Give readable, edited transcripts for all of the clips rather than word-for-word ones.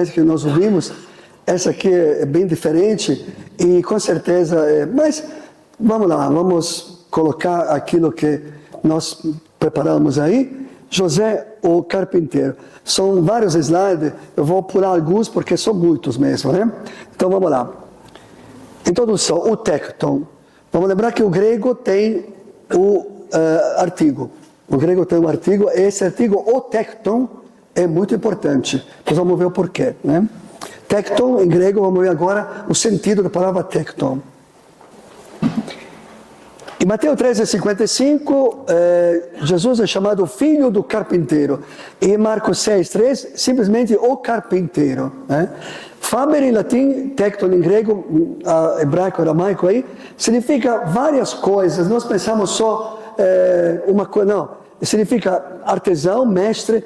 que nós ouvimos, essa aqui é bem diferente e com certeza mas vamos lá, vamos colocar aquilo que nós preparamos aí. José, o carpinteiro. São vários slides, eu vou pular alguns porque são muitos mesmo, né? Então vamos lá. Introdução, o tecton. Vamos lembrar que o grego tem o artigo. O grego tem um artigo, e esse artigo, o tecton, é muito importante. Nós vamos ver o porquê, né? Tecton, em grego, vamos ver agora o sentido da palavra tecton. Em Mateus 13,55, Jesus é chamado filho do carpinteiro. E em Marcos 6,3, simplesmente o carpinteiro. Né? Faber em latim, tecton em grego, hebraico, aramaico aí, significa várias coisas. Nós pensamos só uma coisa, não. Significa artesão, mestre,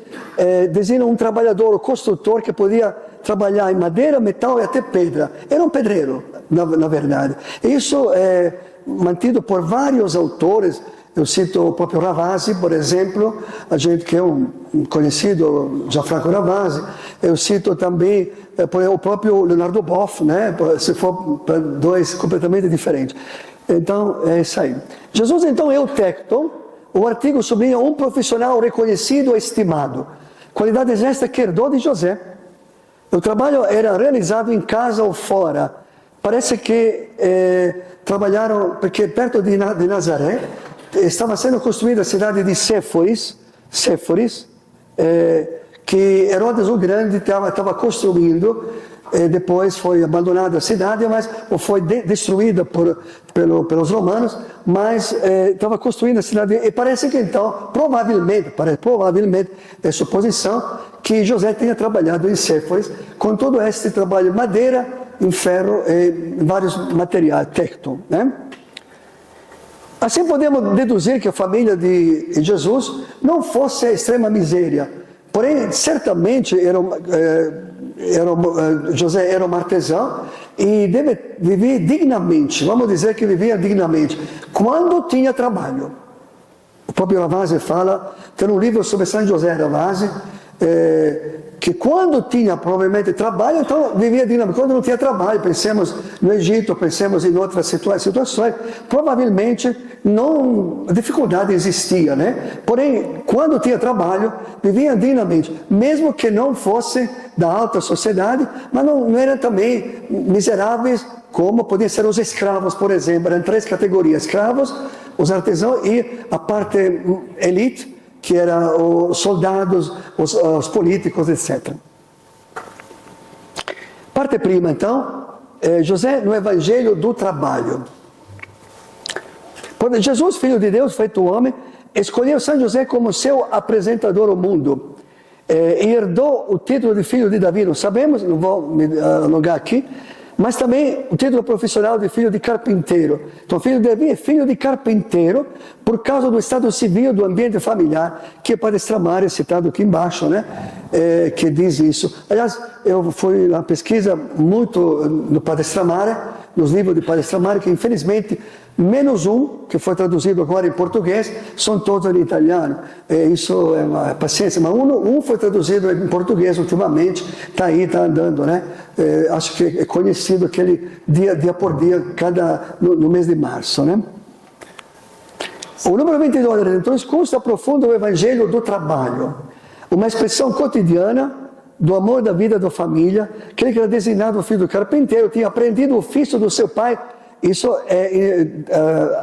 designa um trabalhador, um construtor que podia trabalhar em madeira, metal e até pedra. Era um pedreiro, na verdade. Isso é mantido por vários autores. Eu cito o próprio Ravasi, por exemplo, a gente que é um conhecido, Gianfranco Ravasi. Eu cito também o próprio Leonardo Boff, né? Se for para dois completamente diferentes. Então, é isso aí. Jesus, então, é o tecton. O artigo sublinha um profissional reconhecido e estimado. Qualidades esta que herdou de José. O trabalho era realizado em casa ou fora. Parece que trabalharam, porque perto de Nazaré estava sendo construída a cidade de Séforis, que Herodes o Grande estava construindo. Depois foi abandonada a cidade, mas foi destruída pelos romanos, mas estava construindo a cidade. E parece que então, provavelmente, é suposição que José tenha trabalhado em Séforis, com todo este trabalho, madeira, em ferro e vários materiais, tecton, né? Assim podemos deduzir que a família de Jesus não fosse a extrema miséria, porém, certamente José era um artesão e deve viver dignamente. Vamos dizer que vivia dignamente quando tinha trabalho. O próprio Ravasi fala, tem um livro sobre São José Ravasi, que quando tinha provavelmente trabalho, então vivia dignamente. Quando não tinha trabalho, pensemos no Egito, pensemos em outras situações, provavelmente a dificuldade existia, né? Porém, quando tinha trabalho, vivia dignamente, mesmo que não fosse da alta sociedade, mas não eram também miseráveis, como podiam ser os escravos, por exemplo. Eram três categorias: escravos, os artesãos e a parte elite, que eram os soldados, os políticos, etc. Parte prima, então, José no Evangelho do Trabalho. Quando Jesus, filho de Deus, feito homem, escolheu São José como seu apresentador ao mundo, e herdou o título de filho de Davi. Não sabemos, não vou me alongar aqui, mas também o título profissional de filho de carpinteiro. Então, filho de Davi é filho de carpinteiro por causa do estado civil, do ambiente familiar, que Padre Stramare é citado aqui embaixo, né? Que diz isso. Aliás, eu fui na pesquisa muito no Padre Stramare, nos livros de Padre Stramare, que infelizmente menos um, que foi traduzido agora em português, são todos em italiano. Isso é uma paciência, mas um foi traduzido em português ultimamente, está aí, está andando, né? Acho que é conhecido aquele dia por dia, no mês de março, né? O número 22 da Redentores consta profundo o Evangelho do Trabalho, uma expressão cotidiana do amor da vida da família, que ele era designado filho do carpinteiro, tinha aprendido o ofício do seu pai. Isso é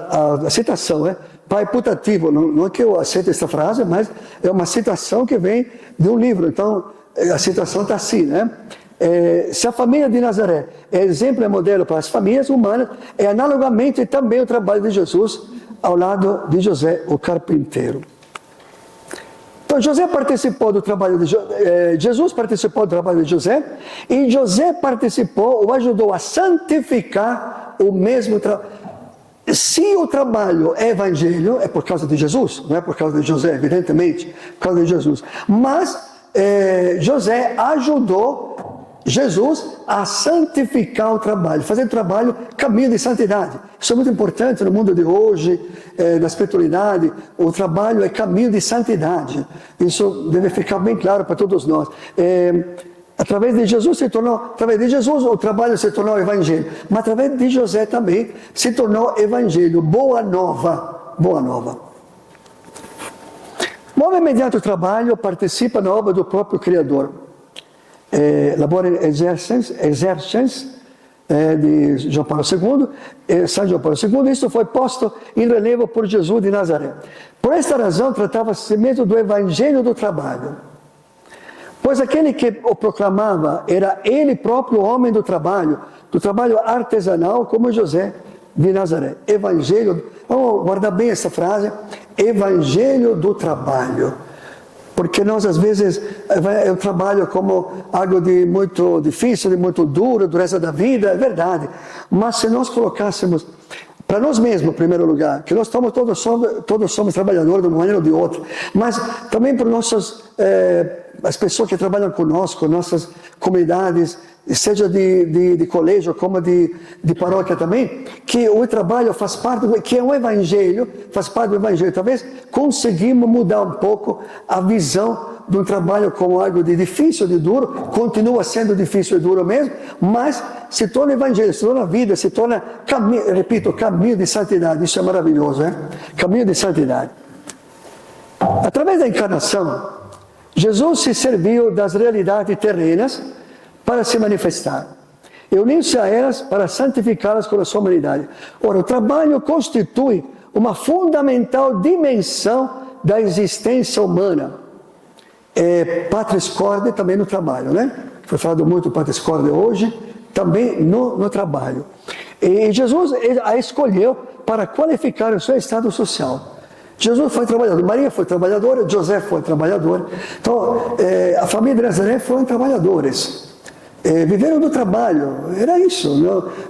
a citação, né? Pai putativo, não é que eu aceito essa frase, mas é uma citação que vem de um livro. Então, a citação está assim, né? Se a família de Nazaré é exemplo e modelo para as famílias humanas, é analogamente também o trabalho de Jesus ao lado de José, o carpinteiro. Então, Jesus participou do trabalho de José, e José participou ou ajudou a santificar o mesmo trabalho. Se o trabalho é evangelho, é por causa de Jesus, não é por causa de José, evidentemente, por causa de Jesus. Mas José ajudou Jesus a santificar o trabalho, fazer o trabalho caminho de santidade. Isso é muito importante no mundo de hoje, na espiritualidade. O trabalho é caminho de santidade. Isso deve ficar bem claro para todos nós. Através de Jesus o trabalho se tornou evangelho, mas através de José também se tornou evangelho, boa nova, boa nova. O homem mediante o trabalho participa na obra do próprio Criador. Labore exercens de João Paulo II, São João Paulo II, isso foi posto em relevo por Jesus de Nazaré. Por esta razão, tratava-se mesmo do evangelho do trabalho. Pois aquele que o proclamava era ele próprio homem do trabalho artesanal, como José de Nazaré. Evangelho, vamos guardar bem essa frase, evangelho do trabalho. Porque nós, às vezes, eu trabalho como algo de muito difícil, de muito duro, dureza da vida, é verdade. Mas se nós colocássemos para nós mesmos, em primeiro lugar, que nós todos somos trabalhadores de uma maneira ou de outra, mas também para as pessoas que trabalham conosco, nossas comunidades, seja de colégio como de paróquia também, que o trabalho faz parte, que é um evangelho, faz parte do evangelho. Talvez conseguimos mudar um pouco a visão de um trabalho como algo de difícil, de duro, continua sendo difícil e duro mesmo, mas se torna evangelho, se torna vida, se torna caminho, repito, caminho de santidade. Isso é maravilhoso, né? Caminho de santidade. Através da encarnação, Jesus se serviu das realidades terrenas para se manifestar, e uniu-se a elas para santificá-las com a sua humanidade. Ora, o trabalho constitui uma fundamental dimensão da existência humana. Patris corde também no trabalho, né? Foi falado muito Patris corde hoje, também no trabalho. E Jesus a escolheu para qualificar o seu estado social. Jesus foi trabalhador, Maria foi trabalhadora, José foi trabalhador. Então, a família de Nazaré foram trabalhadores. Viveram do trabalho, era isso.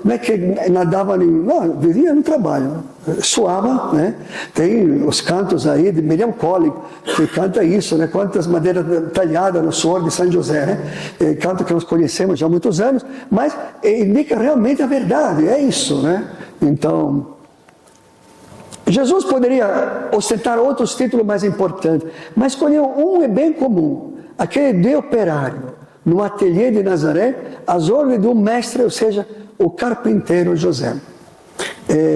Não é que nadavam, não, viviam no trabalho. Suava, né? Tem os cantos aí de Miriam Colley, que canta isso, né? Quantas madeiras talhadas no suor de São José, né? Canto que nós conhecemos já há muitos anos, mas indica realmente a verdade, é isso, né? Então, Jesus poderia ostentar outros títulos mais importantes, mas escolheu um bem comum, aquele de operário, no ateliê de Nazaré, às ordens de um mestre, ou seja, o carpinteiro José.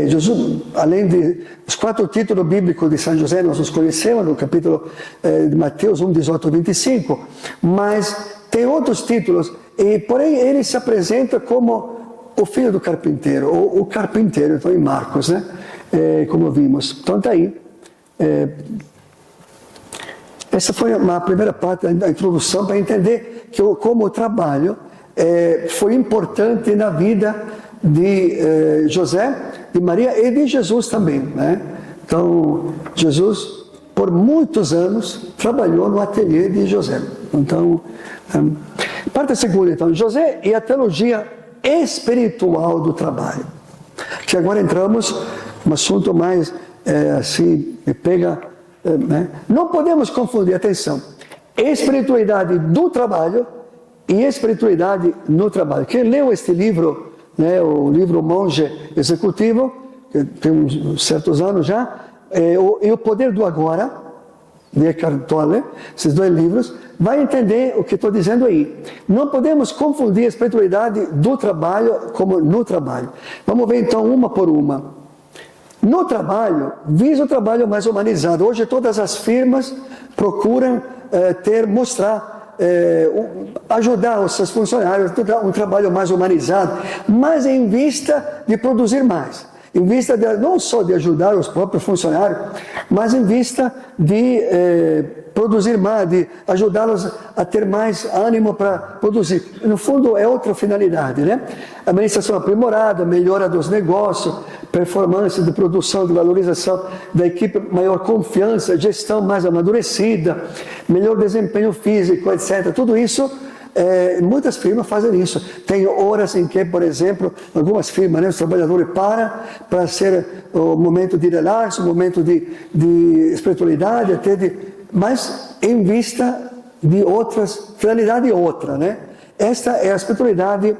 Jesus, além dos 4 títulos bíblicos de São José, nós os conhecemos no capítulo de Mateus 1, 18 e 25, mas tem outros títulos, e porém ele se apresenta como o filho do carpinteiro, ou o carpinteiro, então em Marcos, né? Como vimos. Então está aí. Essa foi uma primeira parte da introdução para entender como o trabalho foi importante na vida de José, de Maria e de Jesus também, né? Então, Jesus, por muitos anos, trabalhou no ateliê de José. Então, parte segunda, então, José e a teologia espiritual do trabalho. Que agora entramos num assunto mais, assim, me pega, né? Não podemos confundir, atenção, espiritualidade do trabalho e espiritualidade no trabalho. Quem leu este livro, né, o livro Monge Executivo, que tem uns certos anos já, e o Poder do Agora, de Eckhart Tolle, esses 2 livros, vai entender o que estou dizendo aí. Não podemos confundir a espiritualidade do trabalho como no trabalho. Vamos ver então uma por uma. No trabalho, visa o trabalho mais humanizado. Hoje todas as firmas procuram mostrar, ajudar os seus funcionários a um trabalho mais humanizado, mas em vista de produzir mais. Em vista não só de ajudar os próprios funcionários, mas em vista de produzir mais, de ajudá-los a ter mais ânimo para produzir. No fundo, é outra finalidade, né? Administração aprimorada, melhora dos negócios, performance de produção, de valorização da equipe, maior confiança, gestão mais amadurecida, melhor desempenho físico, etc. Tudo isso, muitas firmas fazem isso. Tem horas em que, por exemplo, algumas firmas, né, os trabalhadores para ser o momento de relaxo, o momento de espiritualidade, mas em vista de outras, finalidade outra, né? Esta é a espiritualidade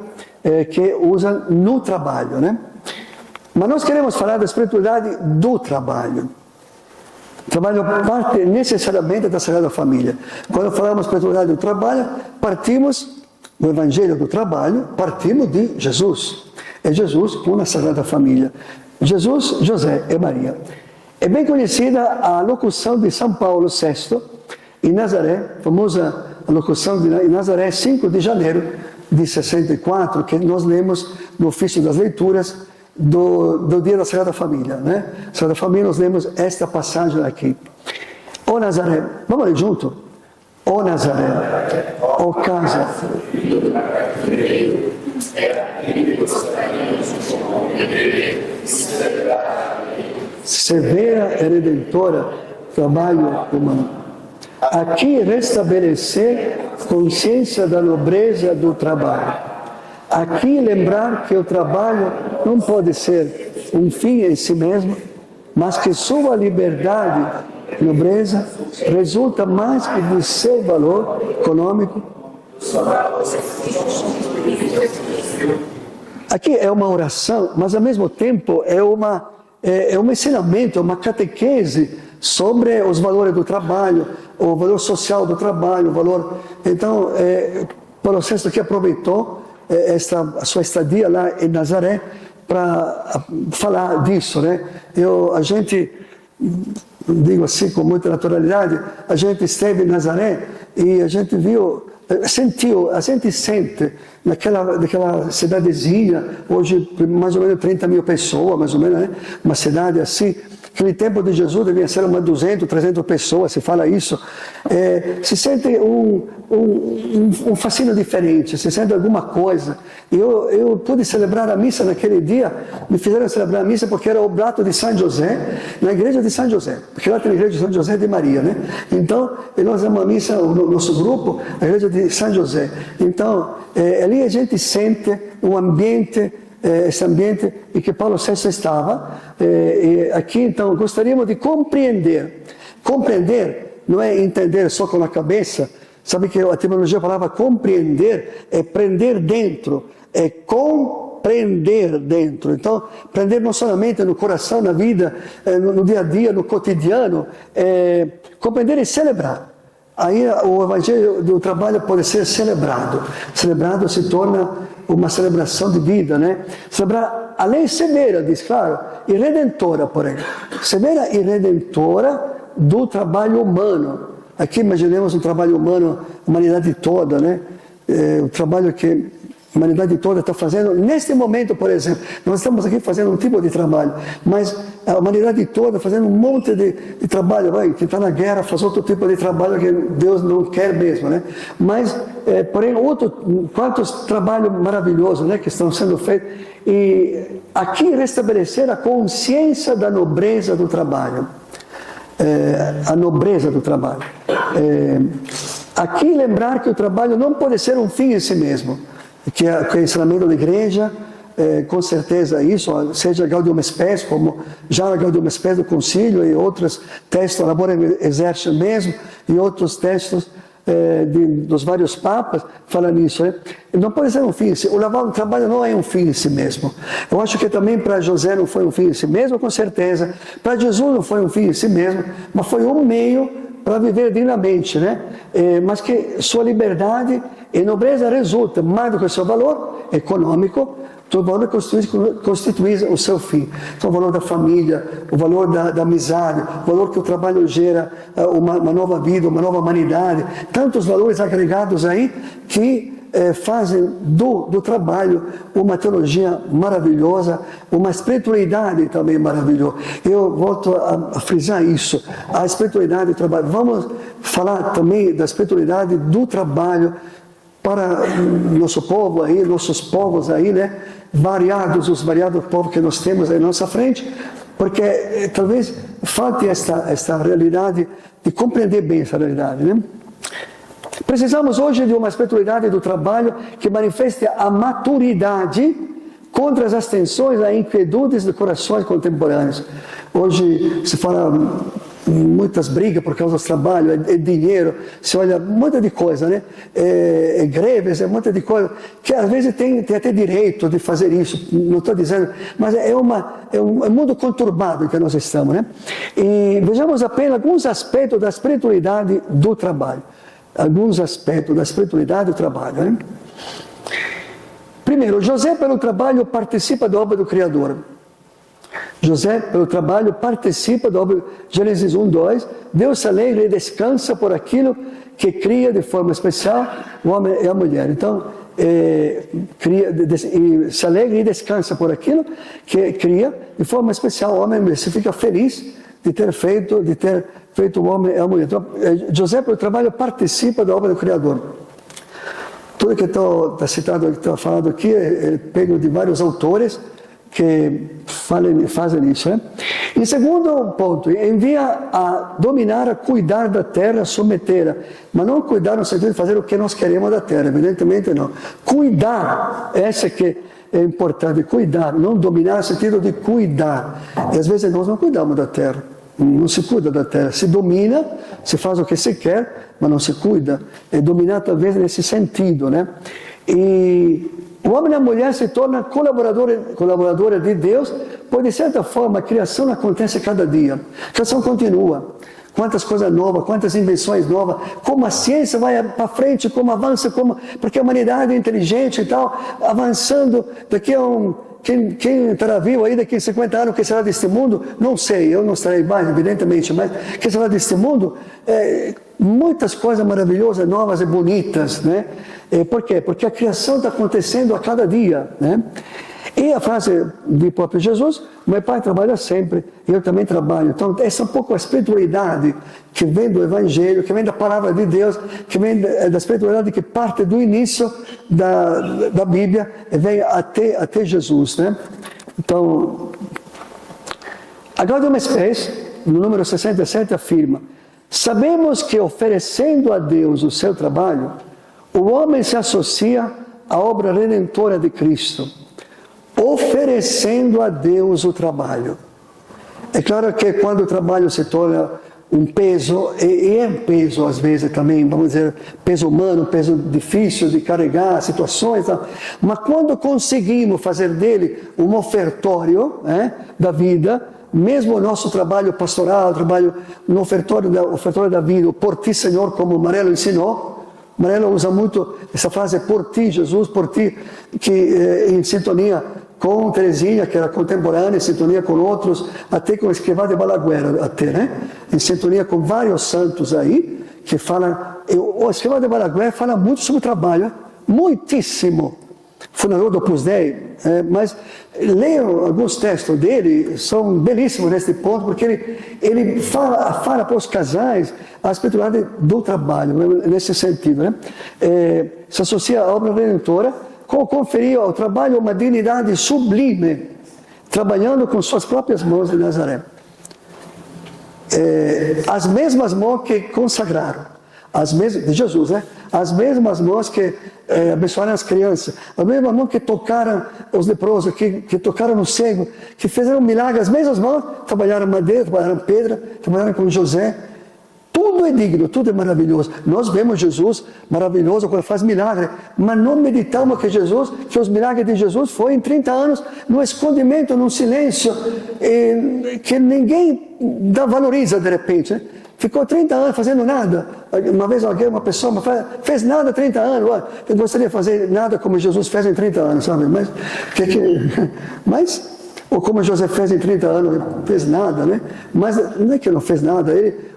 que usa no trabalho, né? Mas nós queremos falar da espiritualidade do trabalho. O trabalho parte necessariamente da Sagrada Família. Quando falamos de espiritualidade do trabalho, partimos o Evangelho do Trabalho, partimos de Jesus. É Jesus com a Sagrada Família. Jesus, José e Maria. É bem conhecida a locução de São Paulo VI, em Nazaré, famosa locução em Nazaré, 5 de janeiro de 64, que nós lemos no ofício das leituras do dia da Sagrada Família. Né? Sagrada Família, nós lemos esta passagem aqui. Ó Nazaré, vamos ler junto? Ó Nazaré, ó casa. Severa e redentora, trabalho humano. Aqui restabelecer consciência da nobreza do trabalho. Aqui lembrar que o trabalho não pode ser um fim em si mesmo, mas que sua liberdade, nobreza, resulta mais que do seu valor econômico. Aqui é uma oração, mas ao mesmo tempo é um ensinamento, uma catequese sobre os valores do trabalho, o valor social do trabalho, o valor... Então, Paulo VI que aproveitou a sua estadia lá em Nazaré para falar disso, né? A gente, digo assim com muita naturalidade, a gente esteve em Nazaré e a gente viu, sentiu, a gente sente naquela cidadezinha, hoje mais ou menos 30 mil pessoas, mais ou menos, né? Uma cidade assim. Naquele tempo de Jesus devia ser umas 200, 300 pessoas, se fala isso. Se sente um fascínio diferente, se sente alguma coisa. Eu pude celebrar a missa naquele dia, me fizeram celebrar a missa porque era o Oblato de São José, na igreja de São José, porque lá tem a igreja de São José de Maria, né? Então, nós damos a missa, o nosso grupo, a igreja de São José. Então, ali a gente sente um ambiente, esse ambiente em que Paulo VI estava. Aqui, então, gostaríamos de compreender. Compreender não é entender só com a cabeça. Sabe que a etimologia da palavra compreender é prender dentro, é compreender dentro. Então, prender não somente no coração, na vida, no dia a dia, no cotidiano, compreender e celebrar. Aí o Evangelho do Trabalho pode ser celebrado. Celebrado se torna uma celebração de vida, né? Celebrar a lei severa, diz, claro, e redentora, porém. Severa e redentora do trabalho humano. Aqui imaginemos um trabalho humano, a humanidade toda, né? O trabalho que a humanidade toda está fazendo. Neste momento, por exemplo, nós estamos aqui fazendo um tipo de trabalho, mas a humanidade toda fazendo um monte de trabalho, que está na guerra, faz outro tipo de trabalho que Deus não quer mesmo, né? Mas, porém, quantos trabalhos maravilhosos, né, que estão sendo feitos. E aqui restabelecer a consciência da nobreza do trabalho. A nobreza do trabalho. Aqui lembrar que o trabalho não pode ser um fim em si mesmo. Que é o ensinamento da igreja, com certeza isso, seja Gaudium Spes, como já a Gaudium Spes do Concílio e outros textos, Laborem Exercens mesmo, e outros textos dos vários papas falam nisso. Né? Não pode ser um fim em si. O trabalho não é um fim em si mesmo. Eu acho que também para José não foi um fim em si mesmo, com certeza. Para Jesus não foi um fim em si mesmo, mas foi um meio para viver dignamente, né? Mas que sua liberdade e nobreza resulta mais do que o seu valor econômico, o valor constitui o seu fim. Então, o valor da família, o valor da amizade, o valor que o trabalho gera, uma nova vida, uma nova humanidade, tantos valores agregados aí que fazem do trabalho uma teologia maravilhosa, uma espiritualidade também maravilhosa. Eu volto a frisar isso, a espiritualidade do trabalho. Vamos falar também da espiritualidade do trabalho para nosso povo aí, nossos povos aí, né? Os variados povos que nós temos aí na nossa frente, porque talvez falte esta realidade, de compreender bem essa realidade, né? Precisamos hoje de uma espiritualidade do trabalho que manifeste a maturidade contra as tensões e inquietudes de corações contemporâneos. Hoje se fala muitas brigas por causa do trabalho, é dinheiro, se olha um monte de coisa, né? Greves, um monte de coisa, que às vezes tem até direito de fazer isso, não estou dizendo, mas é um mundo conturbado em que nós estamos, né? E vejamos apenas alguns aspectos da espiritualidade do trabalho. alguns aspectos da espiritualidade do trabalho. Né? Primeiro, José, pelo trabalho, participa da obra do Criador. José, pelo trabalho, participa da obra. Gênesis 1, 2. Deus se alegra e descansa por aquilo que cria de forma especial o homem e a mulher. Então, se alegra e descansa por aquilo que cria de forma especial o homem e a mulher. Você fica feliz de ter feito o homem e a mulher. Então, José, pelo trabalho, participa da obra do Criador. Tudo que está citado, que está falado aqui, é pego de vários autores que fazem isso. Né? Em segundo ponto, envia a dominar, a cuidar da terra, a submeter, mas não cuidar no sentido de fazer o que nós queremos da terra, evidentemente não. Cuidar, essa que é importante, cuidar, não dominar no sentido de cuidar. E às vezes nós não cuidamos da terra, não se cuida da terra, se domina, se faz o que se quer, mas não se cuida. É dominar talvez nesse sentido, né? E o homem e a mulher se tornam colaboradores de Deus, pois de certa forma a criação acontece cada dia. A criação continua. Quantas coisas novas, quantas invenções novas, como a ciência vai para frente, como avança, porque a humanidade é inteligente e tal, avançando. Daqui a quem estará vivo aí daqui a 50 anos, que será deste mundo? Não sei, eu não estarei mais, evidentemente, mas que será deste mundo? Muitas coisas maravilhosas, novas e bonitas, né? Por quê? Porque a criação está acontecendo a cada dia, né? E a frase do próprio Jesus, meu pai trabalha sempre, eu também trabalho. Então, essa é um pouco a espiritualidade que vem do Evangelho, que vem da palavra de Deus, que vem da espiritualidade que parte do início da Bíblia e vem até Jesus, né? Então, a Gaudium Spes, no número 67, afirma: sabemos que oferecendo a Deus o seu trabalho, o homem se associa à obra redentora de Cristo, oferecendo a Deus o trabalho. É claro que quando o trabalho se torna um peso, e é um peso às vezes também, vamos dizer, peso humano, peso difícil de carregar, situações, mas quando conseguimos fazer dele um ofertório, né, da vida, mesmo o nosso trabalho pastoral, trabalho no ofertório da vida, o por ti, Senhor, como o Marelo ensinou. Marelo usa muito essa frase, por ti, Jesus, por ti, que em sintonia com Teresinha, que era contemporânea, em sintonia com outros, até com o Escrivá de Balaguer, até, né? Em sintonia com vários santos aí, que falam. O Escrivá de Balaguer fala muito sobre o trabalho, muitíssimo. Fundador do Opus Dei, mas leiam alguns textos dele, são belíssimos nesse ponto, porque ele fala para os casais a espiritualidade do trabalho, nesse sentido, né? Se associa à obra redentora, conferir ao trabalho uma dignidade sublime, trabalhando com suas próprias mãos de Nazaré. As mesmas mãos que consagraram, de Jesus, né? As mesmas mãos que abençoaram as crianças, as mesmas mãos que tocaram os leprosos, que tocaram no cego, que fizeram milagres, as mesmas mãos trabalharam madeira, trabalharam pedra, trabalharam com José. Tudo é digno, tudo é maravilhoso. Nós vemos Jesus maravilhoso quando faz milagre, mas não meditamos que os milagres de Jesus foram em 30 anos, no escondimento, no silêncio, que ninguém valoriza de repente, né? Ficou 30 anos fazendo nada. Uma vez uma pessoa fez nada há 30 anos. Eu gostaria de fazer nada como Jesus fez em 30 anos, sabe? Ou como José fez em 30 anos, não fez nada, né? Mas não é que não fez nada.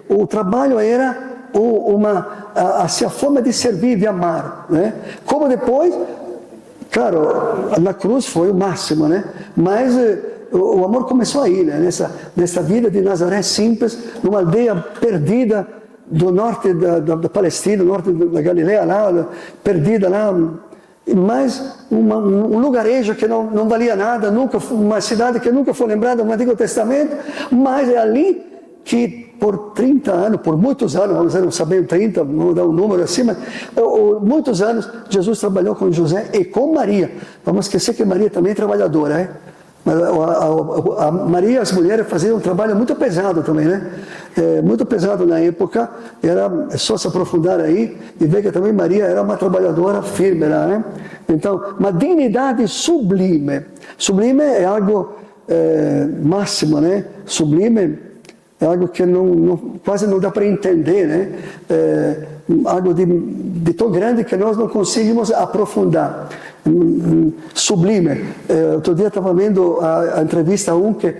O trabalho era a forma de servir, de amar, né? Como depois, claro, na cruz foi o máximo, né? Mas o amor começou aí, né? Nessa vida de Nazaré simples, numa aldeia perdida do norte da Palestina, do norte da Galileia, lá, perdida lá, mas um lugarejo que não valia nada, uma cidade que nunca foi lembrada no Antigo Testamento, mas é ali que por 30 anos, por muitos anos, vamos dizer, não sabemos 30, vamos dar um número assim, mas muitos anos Jesus trabalhou com José e com Maria. Vamos esquecer que Maria também é trabalhadora, né? Mas a Maria e as mulheres faziam um trabalho muito pesado também, né? Muito pesado na época, é só se aprofundar aí e ver que também Maria era uma trabalhadora firme lá, né? Então, uma dignidade sublime. Sublime é algo máximo, né? Sublime é algo que quase não dá para entender, né? Algo de tão grande que nós não conseguimos aprofundar. Sublime. Outro dia estava vendo a entrevista a um que,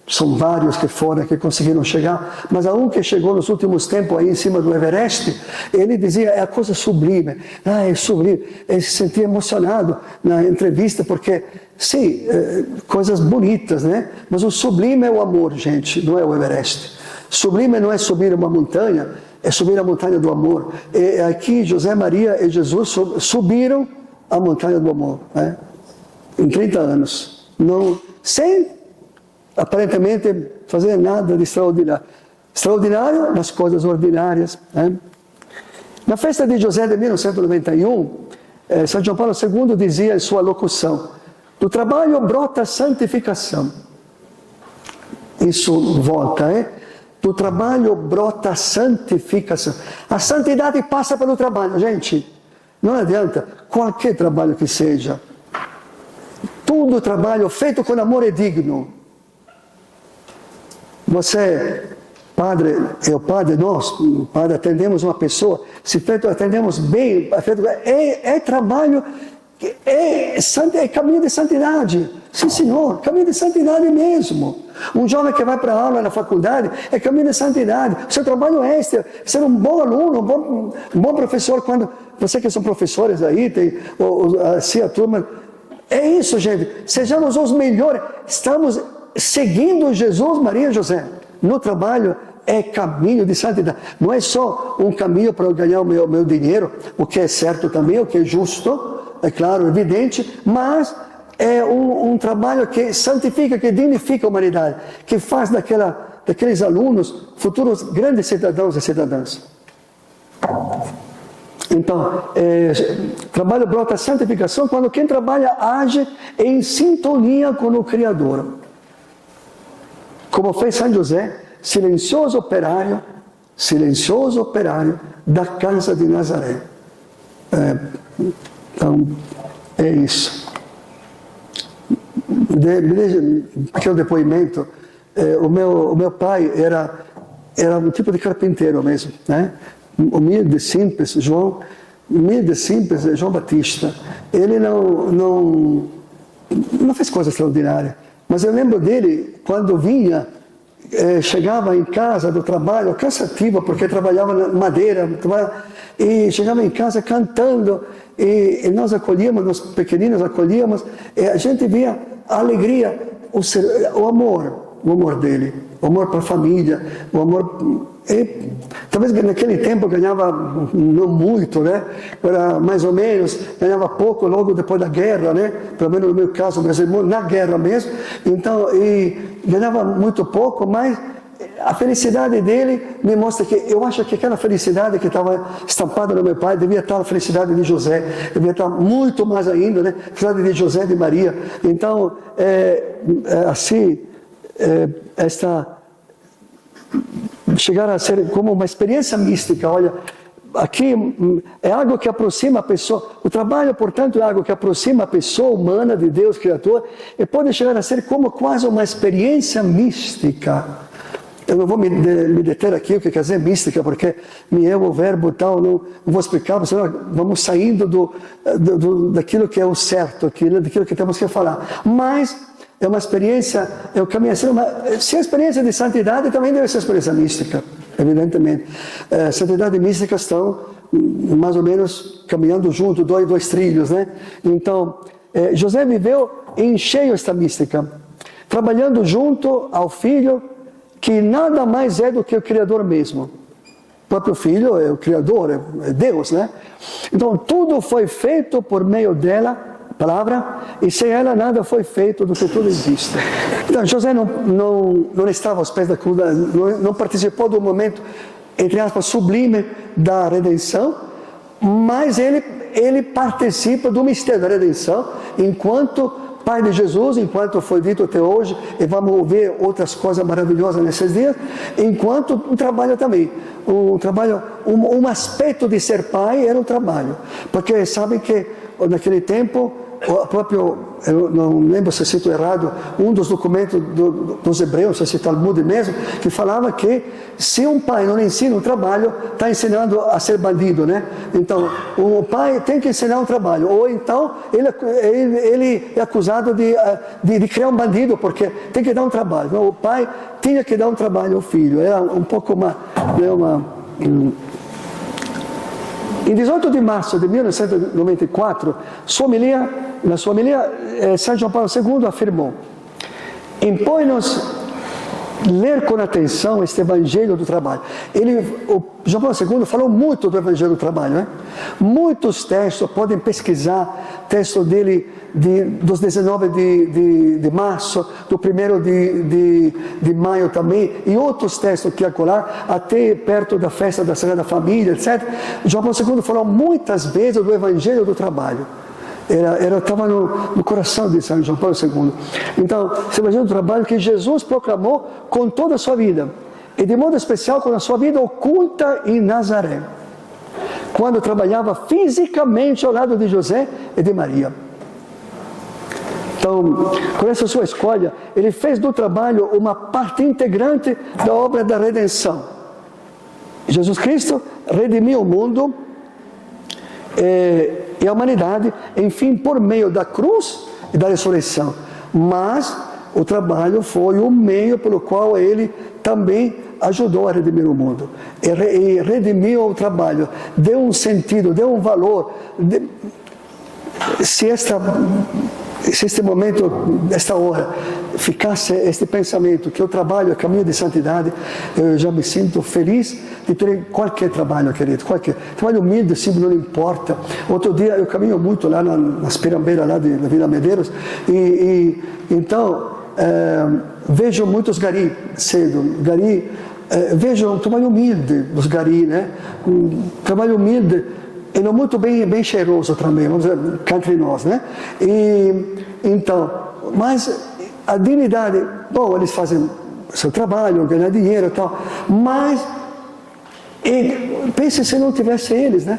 são vários que foram, que conseguiram chegar, mas a um que chegou nos últimos tempos aí em cima do Everest, ele dizia, é a coisa sublime. É sublime. Ele se sentia emocionado na entrevista, porque, sim, coisas bonitas, né? Mas o sublime é o amor, gente, não é o Everest. Sublime não é subir uma montanha, é subir a montanha do amor. E aqui José Maria e Jesus subiram a montanha do amor, né? Em 30 anos. Sem, aparentemente, fazer nada de extraordinário. Extraordinário nas coisas ordinárias, né? Na festa de José de 1991, São João Paulo II dizia em sua locução, do trabalho brota a santificação. Isso volta, do trabalho brota a santificação. A santidade passa pelo trabalho, gente. Não adianta, qualquer trabalho que seja. Todo trabalho feito com amor é digno. Você, padre, eu padre, nós, padre, atendemos uma pessoa, se feito, atendemos bem, é trabalho, é caminho de santidade. Sim, senhor, caminho de santidade mesmo. Um jovem que vai para a aula na faculdade é caminho de santidade. O seu trabalho é este, ser um bom aluno, um bom professor. Quando você que são professores aí, tem a turma. É isso, gente. Sejamos os melhores. Estamos seguindo Jesus, Maria e José. No trabalho é caminho de santidade. Não é só um caminho para eu ganhar o meu dinheiro, o que é certo também, o que é justo, é claro, evidente, mas é um trabalho que santifica, que dignifica a humanidade, que faz daqueles alunos futuros grandes cidadãos e cidadãs. Então, trabalho brota a santificação quando quem trabalha age em sintonia com o Criador. Como fez São José, silencioso operário da casa de Nazaré. Então, é isso. Aquele depoimento, o meu pai era um tipo de carpinteiro mesmo, né? Humilde, simples, João Batista. Ele não fez coisa extraordinária, mas eu lembro dele quando vinha, chegava em casa do trabalho, cansativo, porque trabalhava na madeira, e chegava em casa cantando, e nós acolhíamos, nós pequeninos acolhíamos, e a gente via a alegria, o amor dele, o amor para a família, o amor. E, talvez naquele tempo ganhava não muito, né? Era mais ou menos, ganhava pouco logo depois da guerra, né? Pelo menos no meu caso, brasileiro, na guerra mesmo. Então, e ganhava muito pouco, mas a felicidade dele me mostra que eu acho que aquela felicidade que estava estampada no meu pai devia estar a felicidade de José, devia estar muito mais ainda, né? A felicidade de José e de Maria. Então, chegar a ser como uma experiência mística. Olha, aqui é algo que aproxima a pessoa. O trabalho, portanto, é algo que aproxima a pessoa humana de Deus Criador e pode chegar a ser como quase uma experiência mística. Eu não vou me deter aqui o que quer dizer mística, porque o verbo tal, não vou explicar, senão vamos saindo daquilo que é o certo, daquilo que temos que falar. Mas é uma experiência, é o caminho. Se é experiência de santidade, também deve ser experiência mística, evidentemente. Santidade e mística estão mais ou menos caminhando junto, dois trilhos, né? Então, José viveu em cheio esta mística, trabalhando junto ao Filho, que nada mais é do que o Criador mesmo. O próprio Filho é o Criador, é Deus, né? Então, tudo foi feito por meio dela, palavra, e sem ela nada foi feito do que tudo existe. Então, José não estava aos pés da cruz, não participou do momento, entre aspas, sublime da redenção, mas ele participa do mistério da redenção, enquanto Pai de Jesus, enquanto foi dito até hoje, e vamos ver outras coisas maravilhosas nesses dias, enquanto um trabalho também. Um aspecto de ser pai era um trabalho, porque sabem que naquele tempo eu não lembro se cito errado, um dos documentos dos hebreus, não sei se Talmud mesmo, que falava que se um pai não ensina um trabalho, está ensinando a ser bandido, né? Então, o pai tem que ensinar um trabalho, ou então ele é acusado de criar um bandido, porque tem que dar um trabalho. Então, o pai tinha que dar um trabalho ao filho, era um pouco Em 18 de março de 1994, na sua homilia, São João Paulo II afirmou: impõe-nos ler com atenção este Evangelho do Trabalho. O João Paulo II falou muito do Evangelho do Trabalho, né? Muitos textos, podem pesquisar, texto dele dos 19 de março, do 1º de maio também, e outros textos que acolá, até perto da festa da Sagrada Família, etc. João Paulo II falou muitas vezes do Evangelho do Trabalho. Estava no coração de São João Paulo II. Então, esse Evangelho do Trabalho que Jesus proclamou com toda a sua vida, e de modo especial com a sua vida oculta em Nazaré, quando trabalhava fisicamente ao lado de José e de Maria. Então, com essa sua escolha, ele fez do trabalho uma parte integrante da obra da redenção. Jesus Cristo redimiu o mundo e a humanidade, enfim, por meio da cruz e da ressurreição. Mas o trabalho foi o meio pelo qual ele também ajudou a redimir o mundo. E redimiu o trabalho, deu um sentido, deu um valor. Se este momento, esta hora, ficasse este pensamento que o trabalho é caminho de santidade, eu já me sinto feliz de ter qualquer trabalho, querido, qualquer trabalho humilde, simples, não importa. Outro dia eu caminho muito lá nas pirambeiras lá da Vila Medeiros e então vejo muitos gari cedo, vejo um trabalho humilde dos gari, né? Um trabalho humilde. E não muito bem cheiroso também, vamos dizer, cá entre nós, né? Então, mas a dignidade, bom, eles fazem seu trabalho, ganham dinheiro e tal, mas pense se não tivesse eles, né?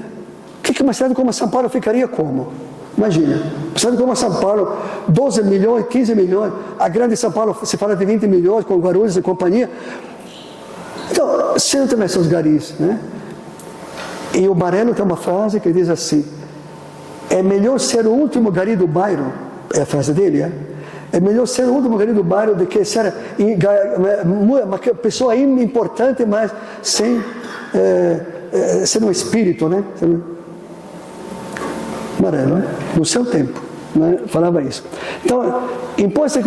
O que uma cidade como São Paulo ficaria como? Imagina, uma cidade como São Paulo, 12 milhões, 15 milhões, a grande São Paulo se fala de 20 milhões, com Guarulhos e companhia. Então, se não tivesse os garis, né? E o Barelo tem uma frase que diz assim: é melhor ser o último gari do bairro, é a frase dele, é melhor ser o último gari do bairro do que ser uma pessoa importante, mas sem ser um espírito, né? Barelo, né? No seu tempo, né? Falava isso. Então, impôs-se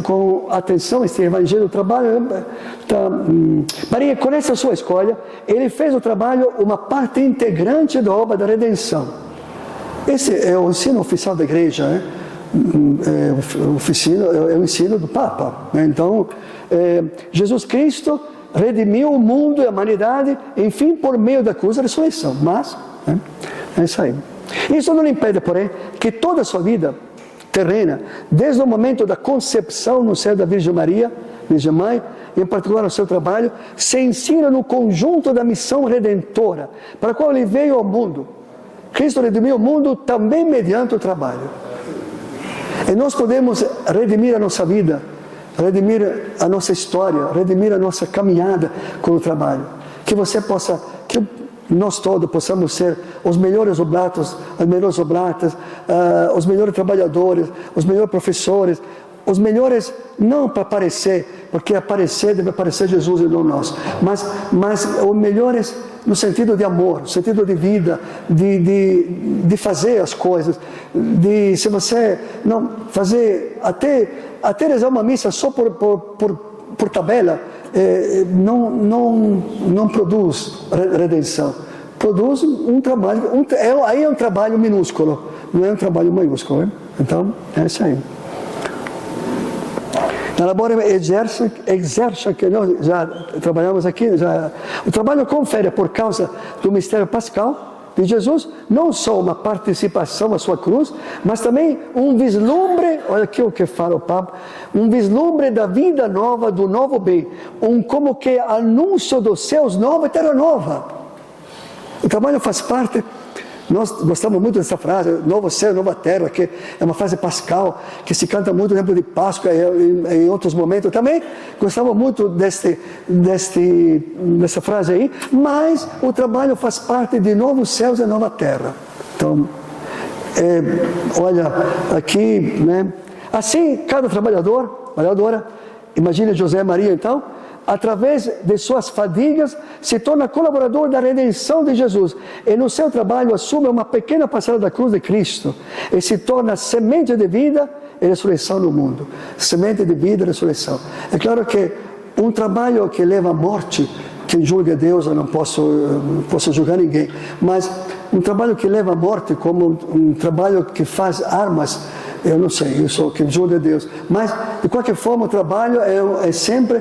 com atenção este Evangelho do Trabalho. Maria, com essa sua escolha, ele fez do trabalho uma parte integrante da obra da redenção. Esse é o ensino oficial da igreja, né? É o ensino do Papa, né? Então, Jesus Cristo redimiu o mundo e a humanidade, enfim, por meio da cruz e da ressurreição. Mas, né? É isso aí. Isso não impede, porém, que toda a sua vida terrena, desde o momento da concepção no seio da Virgem Maria, Virgem Mãe, em particular no seu trabalho, se ensina no conjunto da missão redentora, para a qual ele veio ao mundo. Cristo redimiu o mundo também mediante o trabalho. E nós podemos redimir a nossa vida, redimir a nossa história, redimir a nossa caminhada com o trabalho. Que você possa, que nós todos possamos ser os melhores oblatos, as melhores oblatas, os melhores trabalhadores, os melhores professores, os melhores, não para aparecer, porque deve aparecer Jesus e não nós, mas os melhores no sentido de amor, no sentido de vida, de fazer as coisas, se você não fazer, até rezar uma missa só por tabela, não produz redenção, produz um trabalho, aí é um trabalho minúsculo, não é um trabalho maiúsculo, né? Então, é isso aí. Na labore exerce que nós já trabalhamos aqui, o trabalho confere, por causa do mistério pascal de Jesus, não só uma participação à sua cruz, mas também um vislumbre, olha aqui o que fala o Papa, um vislumbre da vida nova, do novo bem, como que anúncio dos céus novos e terra nova. O trabalho faz parte Nós gostamos muito dessa frase, novo céu, nova terra, que é uma frase pascal, que se canta muito no tempo de Páscoa e em outros momentos também. Gostamos muito dessa frase aí, mas o trabalho faz parte de novos céus e nova terra. Então, olha, aqui, né? Assim, cada trabalhadora, imagine José e Maria então, através de suas fadigas, se torna colaborador da redenção de Jesus. E no seu trabalho assume uma pequena parcela da cruz de Cristo e se torna semente de vida e ressurreição no mundo. Semente de vida e ressurreição. É claro que um trabalho que leva à morte, quem julga Deus, eu não posso julgar ninguém, mas um trabalho que leva à morte, como um trabalho que faz armas, eu não sei, eu sou quem julga Deus, mas de qualquer forma o trabalho é sempre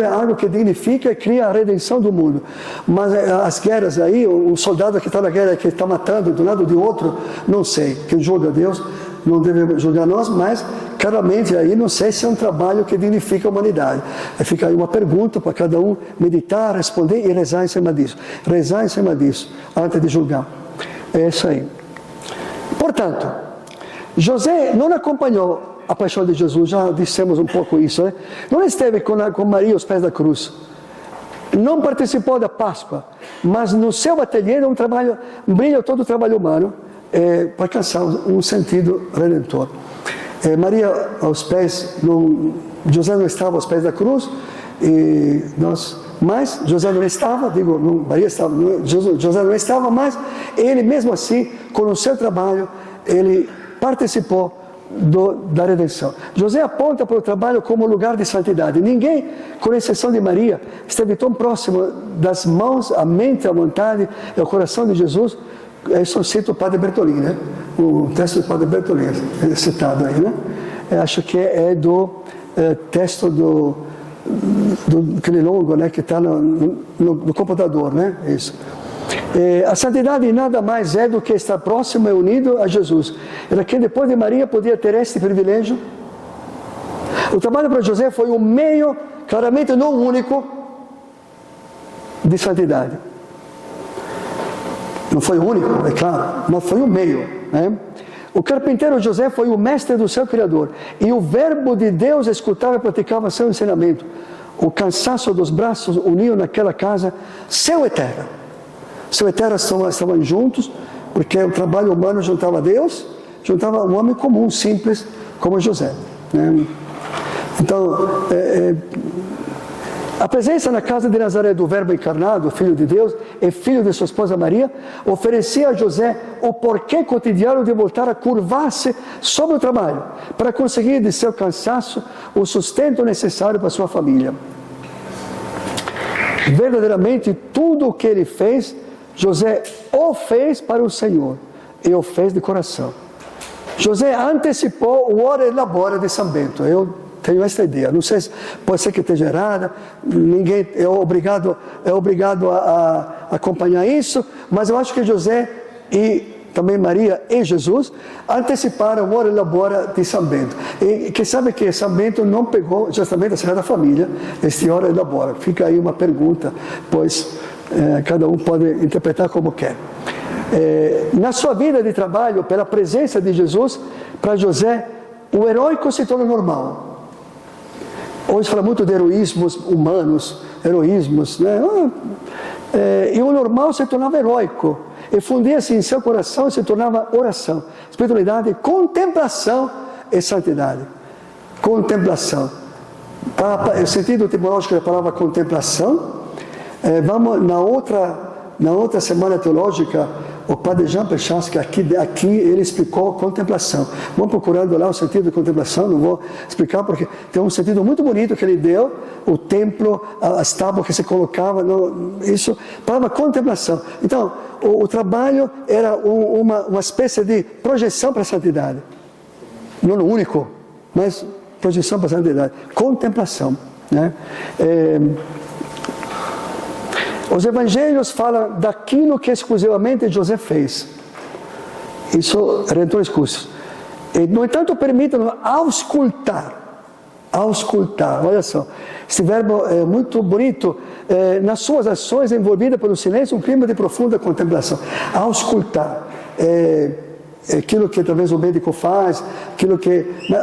algo que dignifica e cria a redenção do mundo. Mas as guerras aí, o soldado que está na guerra, que está matando de um lado ou de outro, não sei, quem julga Deus não deve julgar nós, mas claramente aí não sei se é um trabalho que dignifica a humanidade. Fica aí uma pergunta para cada um meditar, responder e rezar em cima disso. Rezar em cima disso, antes de julgar. É isso aí. Portanto, José não acompanhou a paixão de Jesus, já dissemos um pouco isso, né? Não esteve com Maria aos pés da cruz, não participou da Páscoa, mas no seu ateliê brilha todo o trabalho humano para alcançar um sentido redentor. Maria aos pés, José não estava aos pés da cruz, mas José não estava, Maria estava, José não estava, mas ele mesmo assim, com o seu trabalho, ele participou da redenção. José aponta para o trabalho como lugar de santidade. Ninguém, com exceção de Maria, esteve tão próximo das mãos, a mente, a vontade e o coração de Jesus. Isso cita o Padre Bertolini, né? O texto do Padre Bertolini, citado aí, né? Eu acho que é do texto do aquele longo, né? Que está no computador, né? Isso. A santidade nada mais é do que estar próximo e unido a Jesus. Era quem depois de Maria podia ter este privilégio. O trabalho para José foi um meio, claramente não único, de santidade. Não foi o único, é claro, mas foi um meio, né? O carpinteiro José foi o mestre do seu Criador, e o verbo de Deus escutava e praticava seu ensinamento. O cansaço dos braços uniu naquela casa céu e terra. Céu e terra estavam juntos, porque o trabalho humano juntava Deus, juntava um homem comum, simples, como José, né? Então, a presença na casa de Nazaré do Verbo encarnado, Filho de Deus e filho de sua esposa Maria, oferecia a José o porquê cotidiano de voltar a curvar-se sobre o trabalho, para conseguir de seu cansaço o sustento necessário para sua família. Verdadeiramente, tudo o que ele fez, José o fez para o Senhor e o fez de coração. José antecipou o ora e labora de São Bento. Eu tenho esta ideia, não sei, pode ser que esteja errada, ninguém é obrigado a acompanhar isso, mas eu acho que José e também Maria e Jesus anteciparam o ora e labora de São Bento. E quem sabe que São Bento não pegou justamente a Sagrada Família, este ora e labora. Fica aí uma pergunta, pois cada um pode interpretar como quer. Na sua vida de trabalho, pela presença de Jesus, para José, o heróico se torna normal. Hoje fala muito de heroísmos humanos, heroísmos, né? E o normal se tornava heróico, e fundia-se em seu coração e se tornava oração, espiritualidade, contemplação e santidade. Contemplação. O sentido etimológico da palavra contemplação, vamos na outra semana teológica, o padre Jean Pechansky, aqui ele explicou contemplação. Vamos procurando lá o sentido de contemplação, não vou explicar porque tem um sentido muito bonito que ele deu, o templo, as tábuas que se colocava, isso, palavra contemplação. Então, o trabalho era uma espécie de projeção para a santidade. Não o único, mas projeção para a santidade. Contemplação, né? Os evangelhos falam daquilo que exclusivamente José fez. Isso, Redentor Excursus. No entanto, permitam-nos auscultar Auscultar, olha só. Esse verbo é muito bonito. Nas suas ações, envolvida pelo silêncio, um clima de profunda contemplação. Auscultar. Aquilo que talvez o médico faz,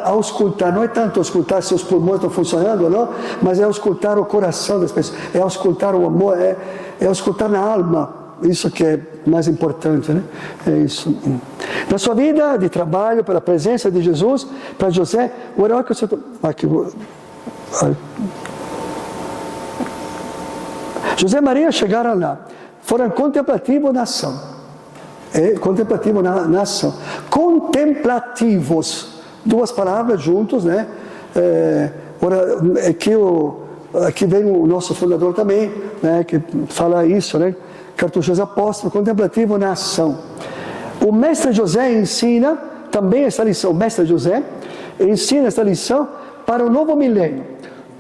auscultar, não é tanto auscultar se os pulmões estão funcionando ou não, mas é auscultar o coração das pessoas, é auscultar o amor, é auscultar na alma, isso que é mais importante, né? É isso. Na sua vida de trabalho, pela presença de Jesus, para José, o herói que você... José e Maria chegaram lá, foram contemplativos na ação. Contemplativo na ação. Contemplativos, duas palavras juntos, né? Aqui vem o nosso fundador também, né? Que fala isso, né? Cartuchos Apóstolos, contemplativo na ação. O mestre José ensina também essa lição. O mestre José ensina essa lição para o novo milênio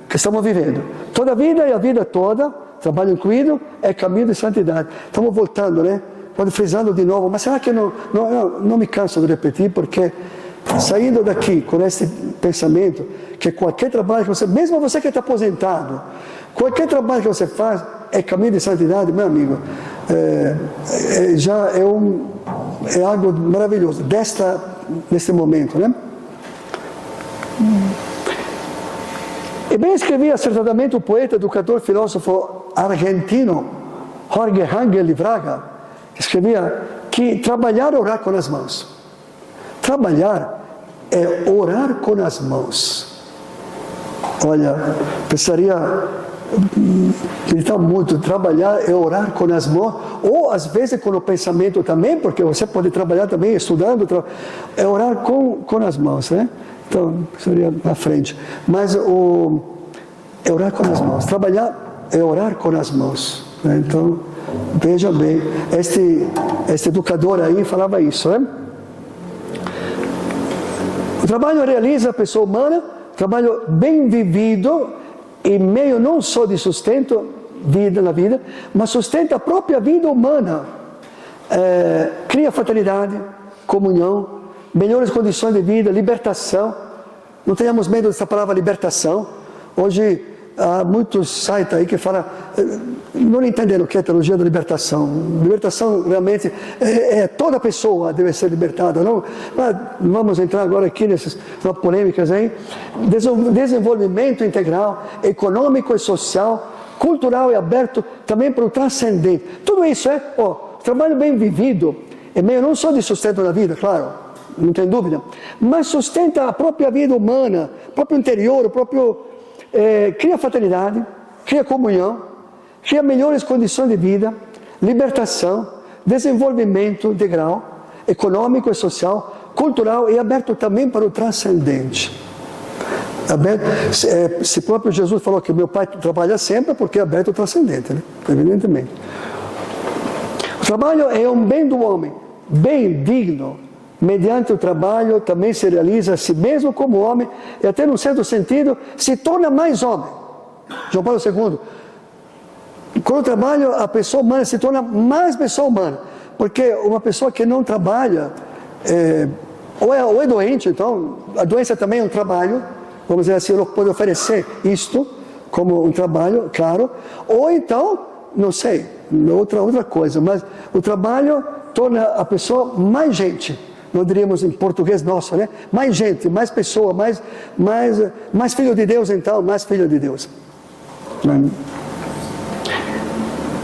que estamos vivendo. Toda a vida e a vida toda, trabalho incluído, é caminho de santidade. Estamos voltando, né? Pode frisando de novo, mas será que não me canso de repetir, porque saindo daqui com esse pensamento, que qualquer trabalho que você, mesmo você que está aposentado, qualquer trabalho que você faz é caminho de santidade, meu amigo, já é algo maravilhoso, neste momento, né? E bem escrevia acertadamente o poeta, educador, filósofo argentino, Jorge Angel de Braga, escrevia que trabalhar é orar com as mãos. Trabalhar é orar com as mãos. Olha, precisaria meditar muito. Trabalhar é orar com as mãos, ou às vezes com o pensamento também, porque você pode trabalhar também estudando, é orar com as mãos, né? Então, seria na frente. Mas é orar com as mãos. Trabalhar é orar com as mãos, né? Então, veja bem, este educador aí falava isso, né? O trabalho realiza a pessoa humana, trabalho bem vivido, em meio não só de sustento na vida, mas sustenta a própria vida humana. Cria fraternidade, comunhão, melhores condições de vida, libertação. Não tenhamos medo dessa palavra libertação. Hoje há muitos sites aí que falam, não entendem o que é a teologia da libertação. Libertação realmente toda pessoa deve ser libertada. Não vamos entrar agora aqui nessas polêmicas aí. Desenvolvimento integral, econômico e social, cultural e aberto também para o transcendente. Tudo isso trabalho bem vivido, é meio não só de sustento da vida, claro, não tem dúvida, mas sustenta a própria vida humana, o próprio interior, cria fraternidade, cria comunhão, cria melhores condições de vida, libertação, desenvolvimento integral, econômico e social, cultural e aberto também para o transcendente. Se próprio Jesus falou que meu Pai trabalha sempre, porque é aberto ao transcendente, né? Evidentemente. O trabalho é um bem do homem, bem digno. Mediante o trabalho também se realiza a si mesmo como homem e até num certo sentido se torna mais homem. João Paulo II, com o trabalho a pessoa humana se torna mais pessoa humana, porque uma pessoa que não trabalha ou é doente, então a doença também é um trabalho, vamos dizer assim, ela pode oferecer isto como um trabalho, claro, ou então, não sei, outra coisa, mas o trabalho torna a pessoa mais gente. Não diríamos em português nosso, né? Mais gente, mais pessoa, mais filho de Deus, então, mais filho de Deus.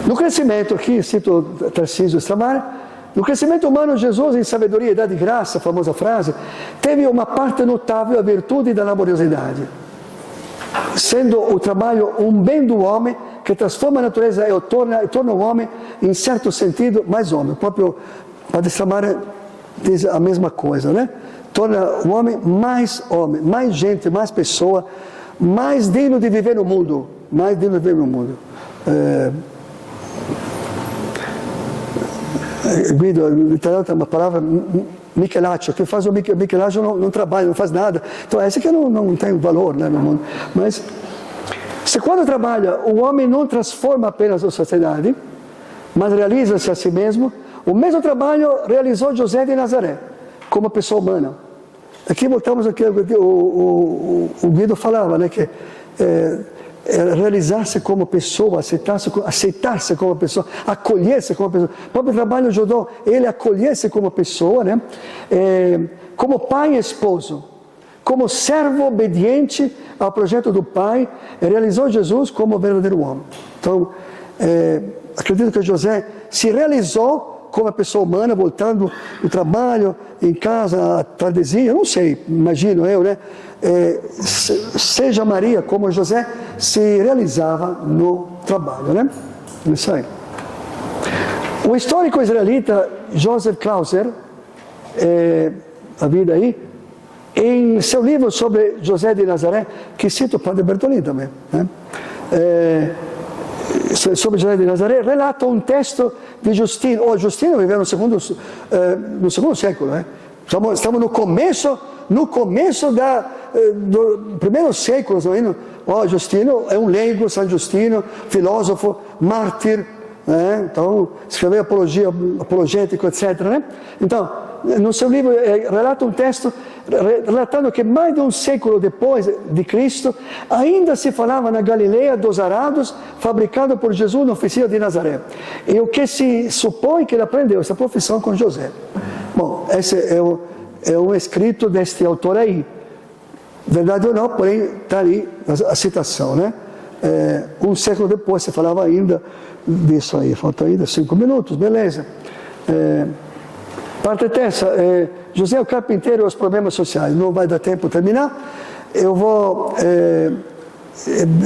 No crescimento, aqui cito Tarcísio Stramar, no crescimento humano, Jesus, em sabedoria e idade de graça, a famosa frase, teve uma parte notável a virtude da laboriosidade, sendo o trabalho um bem do homem que transforma a natureza e torna o homem, em certo sentido, mais homem. O próprio Padre Stramar diz a mesma coisa, né? Torna o homem, mais gente, mais pessoa, mais digno de viver no mundo, mais digno de viver no mundo. Guido, no italiano tem uma palavra, Michelangelo, que faz o Michelangelo não trabalha, não faz nada. Então, essa aqui não tem valor, né, no mundo. Mas, se quando trabalha, o homem não transforma apenas a sociedade, mas realiza-se a si mesmo, o mesmo trabalho realizou José de Nazaré, como pessoa humana. Aqui voltamos ao que o Guido falava, né? Que realizar-se como pessoa, aceitar-se como pessoa, acolher-se como pessoa. O próprio trabalho ajudou ele a acolher-se como pessoa, né? Como pai e esposo, como servo obediente ao projeto do Pai, realizou Jesus como verdadeiro homem. Então, acredito que José se realizou como uma pessoa humana, voltando do trabalho, em casa, à tardezinha, não sei, imagino eu, né? Seja Maria como José se realizava no trabalho, né? Isso aí. O histórico israelita Joseph Klauser, a vida aí, em seu livro sobre José de Nazaré, que cita o padre Bertolini também, né? Sobre José de Nazaré, relata um texto de Justino. Justino viveu no segundo século, né? Estamos no começo do primeiro século. Justino é um leigo, São Justino, filósofo, mártir, né? Então escreveu apologético, etc., né? Então, no seu livro relata um texto relatando que mais de um século depois de Cristo ainda se falava na Galileia dos arados fabricados por Jesus na oficina de Nazaré. E o que se supõe que ele aprendeu essa profissão com José. Bom, esse é um escrito deste autor aí. Verdade ou não, porém está ali a citação, né? Um século depois se falava ainda disso aí. Faltam ainda 5 minutos, beleza. Parte terça, José o carpinteiro e os problemas sociais. Não vai dar tempo de terminar. Eu vou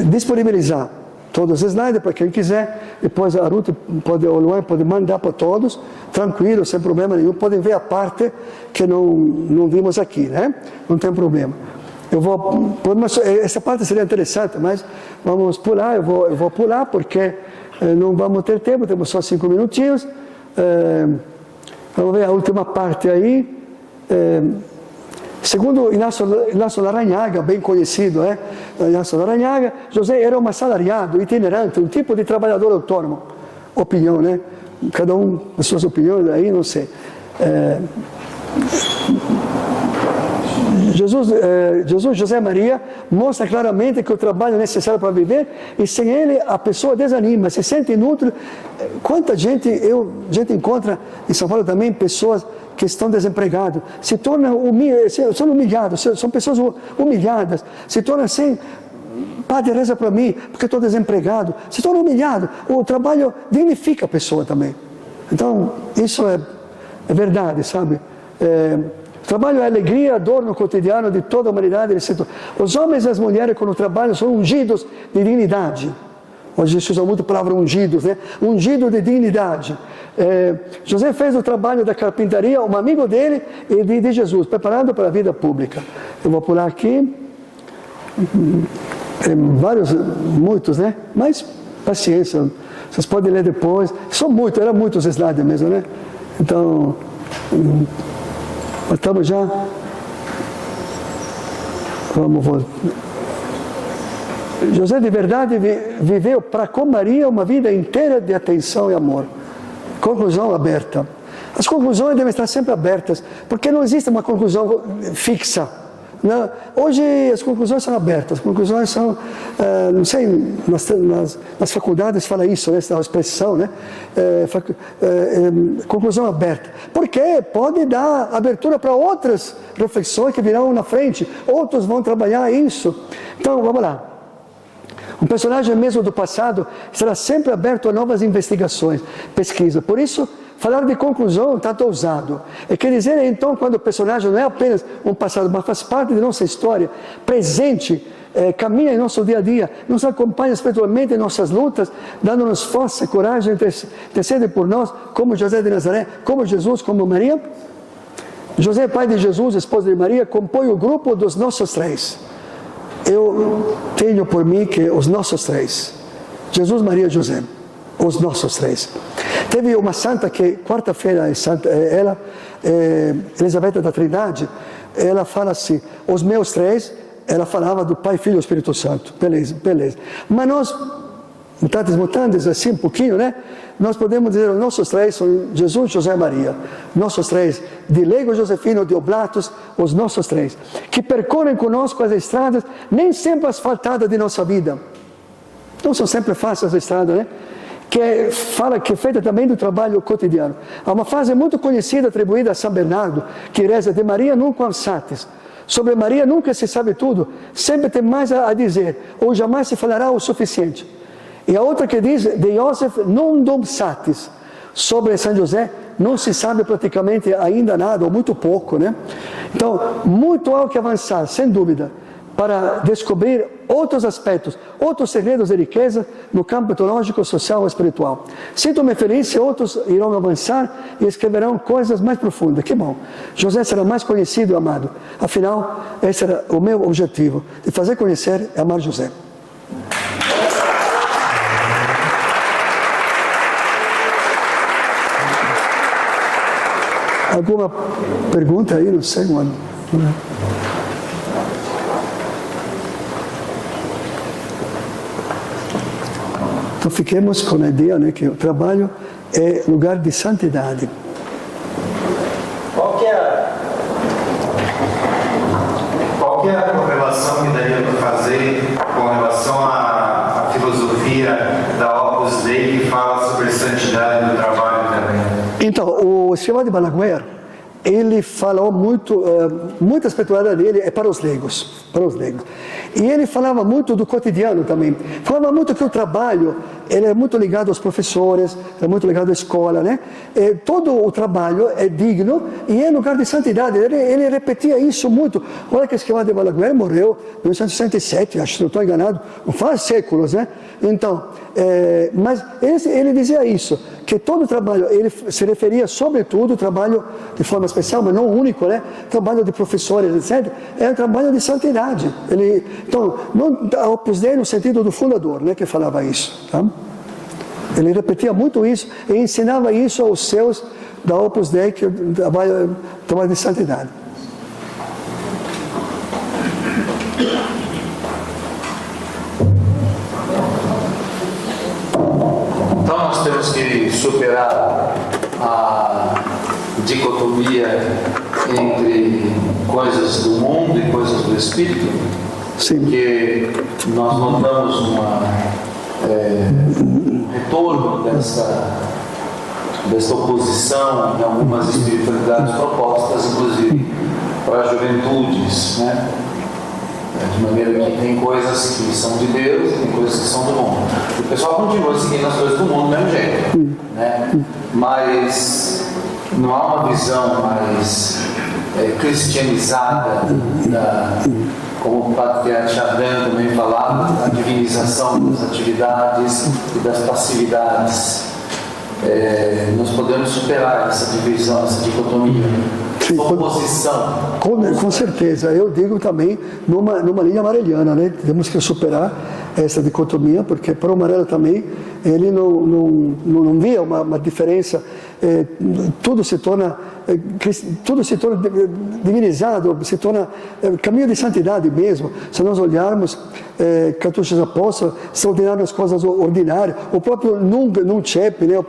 disponibilizar todos os slides para quem quiser. Depois a Ruth o Luan pode mandar para todos, tranquilo, sem problema nenhum. Podem ver a parte que não vimos aqui, né? Não tem problema. Essa parte seria interessante, mas vamos pular. Eu vou pular porque não vamos ter tempo, temos só 5 minutinhos. Vamos ver a última parte aí. Segundo Inácio Larrañaga, bem conhecido, Inácio Larrañaga, José era um assalariado, itinerante, um tipo de trabalhador autônomo. Opinião, né? Cada um com suas opiniões, aí não sei. José Maria mostra claramente que o trabalho é necessário para viver e sem ele a pessoa desanima, se sente inútil. Quanta gente encontra em São Paulo também pessoas que estão desempregados, são humilhados, são pessoas humilhadas, se tornam assim, Padre, reza para mim, porque estou desempregado, se torna humilhado. O trabalho dignifica a pessoa também. Então, isso é verdade, sabe? O trabalho é alegria, dor no cotidiano de toda a humanidade. Os homens e as mulheres, quando trabalham, são ungidos de dignidade. Hoje se usa muito a palavra ungidos, né? Ungido de dignidade. José fez o trabalho da carpintaria, um amigo dele e de Jesus, preparado para a vida pública. Eu vou pular aqui. Muitos, né? Mas paciência, vocês podem ler depois. Eram muitos slides mesmo, né? Então, estamos já. Vamos voltar. José de verdade viveu para com Maria uma vida inteira de atenção e amor. Conclusão aberta. As conclusões devem estar sempre abertas, porque não existe uma conclusão fixa. Não. Hoje as conclusões são abertas, as conclusões são, não sei, nas faculdades fala isso, né, essa expressão, né? Conclusão aberta. Porque pode dar abertura para outras reflexões que virão na frente, outros vão trabalhar isso. Então, vamos lá. Um personagem mesmo do passado será sempre aberto a novas investigações, pesquisa. Por isso, falar de conclusão tanto ousado. Quer dizer, então, quando o personagem não é apenas um passado, mas faz parte de nossa história, presente, caminha em nosso dia a dia, nos acompanha espiritualmente em nossas lutas, dando-nos força e coragem, intercede por nós, como José de Nazaré, como Jesus, como Maria. José, pai de Jesus, esposa de Maria, compõe o grupo dos nossos três. Eu tenho por mim que os nossos três, Jesus, Maria e José, os nossos três. Teve uma santa que, quarta-feira, ela, Elizabeth da Trindade, ela fala assim, os meus três, ela falava do Pai, Filho e Espírito Santo. Beleza. Mas nós, mutatis mutandis, assim, um pouquinho, né? nós podemos dizer os nossos três são Jesus, José e Maria. Nossos três, de Lego, Josefino, de Oblatos, os nossos três, que percorrem conosco as estradas, nem sempre asfaltadas de nossa vida. Não são sempre fáceis as estradas, né? Que é feita também do trabalho cotidiano. Há uma frase muito conhecida atribuída a São Bernardo, que reza: de Maria nunca satis. Sobre Maria nunca se sabe tudo, sempre tem mais a dizer, ou jamais se falará o suficiente. E a outra que diz: de Joseph non dum satis. Sobre São José não se sabe praticamente ainda nada, ou muito pouco, né? Então, muito há que avançar, sem dúvida, para descobrir outros aspectos, outros segredos de riqueza no campo teológico, social e espiritual. Sinto-me feliz se outros irão avançar e escreverão coisas mais profundas. Que bom! José será mais conhecido e amado. Afinal, esse era o meu objetivo, de fazer conhecer e amar José. Alguma pergunta aí? Não sei, mano. Então fiquemos com a ideia, né, que o trabalho é lugar de santidade. Qual que é a correlação que daria para fazer com relação à filosofia da Opus Dei, que fala sobre santidade do trabalho também? Então, o escrivão de Balaguer, ele falou muita espiritualidade dele é para os leigos, E ele falava muito do cotidiano também. Falava muito que o trabalho, ele é muito ligado aos professores, é muito ligado à escola, né? Todo o trabalho é digno e é lugar de santidade. Ele repetia isso muito. Olha que o escrivão de Balaguer morreu em 1967, acho que não estou enganado, não faz séculos, né? Então, mas ele dizia isso, que todo o trabalho, ele se referia sobretudo ao trabalho de forma especial, mas não único, né? Trabalho de professores, etc. É um trabalho de santidade. Então, não a Opus Dei no sentido do fundador, né, que falava isso. Tá? Ele repetia muito isso e ensinava isso aos seus da Opus Dei, que trabalho de santidade. Então nós temos que superar a dicotomia entre coisas do mundo e coisas do espírito. Sim. Porque nós notamos um retorno dessa oposição em algumas espiritualidades propostas, inclusive para as juventudes, né? De maneira que tem coisas que são de Deus e tem coisas que são do mundo. E o pessoal continua seguindo as coisas do mundo do mesmo jeito, né? Mas não há uma visão mais cristianizada como o Padre Chardin também falava, a divinização das atividades e das passividades. Nós podemos superar essa divisão, essa dicotomia, essa oposição. Com certeza, eu digo também numa linha amareliana, né? Temos que superar essa dicotomia, porque para o amarelo também ele não via uma diferença, tudo se torna divinizado, se torna caminho de santidade mesmo. Se nós olharmos cartuchos apóstolos, extraordinárias coisas ordinárias, o próprio Nunchep, né? Os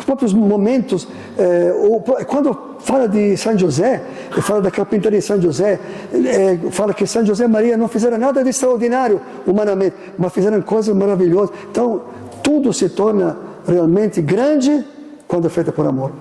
próprios momentos, quando fala de São José, fala da carpintaria de São José, fala que São José e Maria não fizeram nada de extraordinário humanamente, mas fizeram coisas maravilhosas. Então, tudo se torna realmente grande quando é feito por amor.